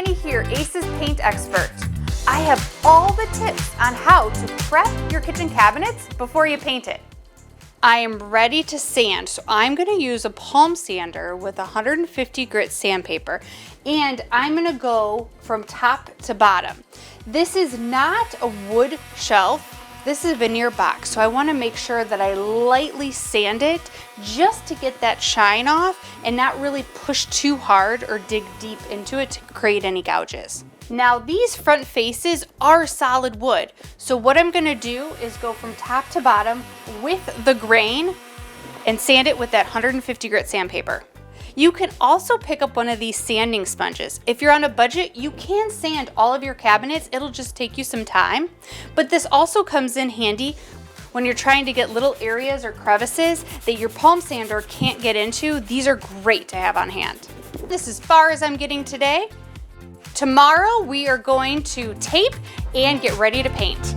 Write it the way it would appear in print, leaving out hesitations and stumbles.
Annie here, Ace's paint expert. I have all the tips on how to prep your kitchen cabinets before you paint it. I am ready to sand, so I'm going to use a palm sander with 150 grit sandpaper, and I'm going to go from top to bottom. This is not a wood shelf. This is a veneer box, so I want to make sure that I lightly sand it just to get that shine off and not really push too hard or dig deep into it to create any gouges. Now these front faces are solid wood, so what I'm going to do is go from top to bottom with the grain and sand it with that 150 grit sandpaper. You can also pick up one of these sanding sponges. If you're on a budget, you can sand all of your cabinets. It'll just take you some time. But this also comes in handy when you're trying to get little areas or crevices that your palm sander can't get into. These are great to have on hand. This is as far as I'm getting today. Tomorrow, we are going to tape and get ready to paint.